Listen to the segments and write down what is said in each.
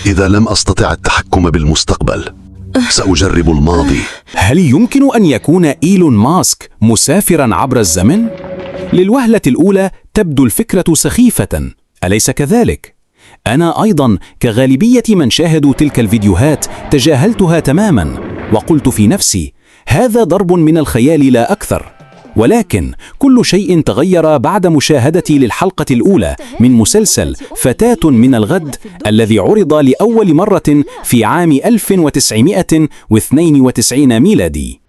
إذا لم أستطع التحكم بالمستقبل، سأجرب الماضي. هل يمكن أن يكون إيلون ماسك مسافراً عبر الزمن؟ للوهلة الأولى تبدو الفكرة سخيفة، أليس كذلك؟ أنا أيضاً كغالبية من شاهدوا تلك الفيديوهات تجاهلتها تماماً، وقلت في نفسي: هذا ضرب من الخيال لا أكثر. ولكن كل شيء تغير بعد مشاهدتي للحلقة الأولى من مسلسل فتاة من الغد، الذي عرض لأول مرة في عام 1992 ميلادي.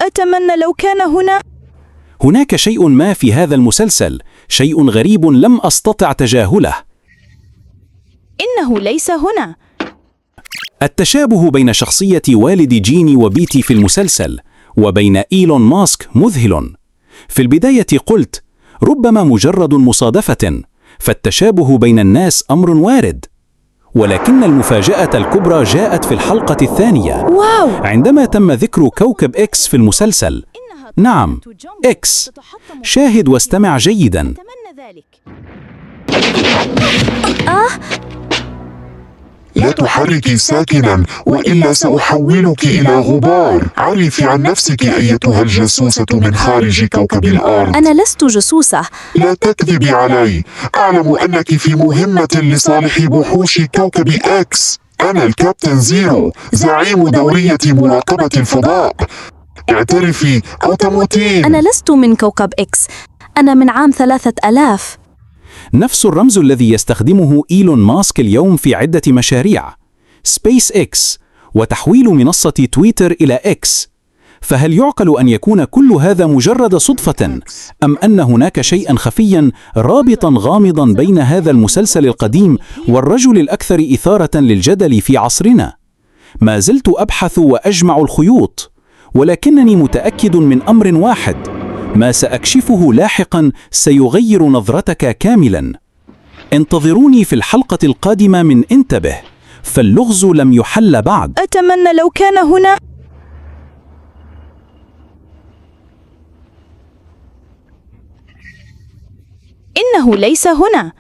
أتمنى لو كان هناك شيء ما في هذا المسلسل، شيء غريب لم أستطع تجاهله. إنه ليس هنا. التشابه بين شخصية والد جيني وبيتي في المسلسل وبين إيلون ماسك مذهل. في البداية قلت: ربما مجرد مصادفة، فالتشابه بين الناس أمر وارد. ولكن المفاجأة الكبرى جاءت في الحلقة الثانية، واو! عندما تم ذكر كوكب إكس في المسلسل. نعم، إكس. شاهد واستمع جيدا. لا تحركي ساكنا وإلا سأحولك إلى غبار. عرفي عن نفسك أيتها الجاسوسة من خارج كوكب الأرض. أنا لست جاسوسة. لا تكذبي علي. أعلم أنك في مهمة لصالح وحوش كوكب إكس. أنا الكابتن زيرو، زعيم دورية مراقبة الفضاء. اعترفي أو تموتين. أنا لست من كوكب إكس، أنا من عام 3000. نفس الرمز الذي يستخدمه إيلون ماسك اليوم في عدة مشاريع، سبيس إكس وتحويل منصة تويتر إلى إكس. فهل يعقل أن يكون كل هذا مجرد صدفة، أم أن هناك شيئا خفيا رابطا غامضا بين هذا المسلسل القديم والرجل الأكثر إثارة للجدل في عصرنا؟ ما زلت أبحث وأجمع الخيوط، ولكنني متأكد من أمر واحد: ما سأكشفه لاحقا سيغير نظرتك كاملا. انتظروني في الحلقة القادمة من انتبه، فاللغز لم يحل بعد. أتمنى لو كان هنا. إنه ليس هنا.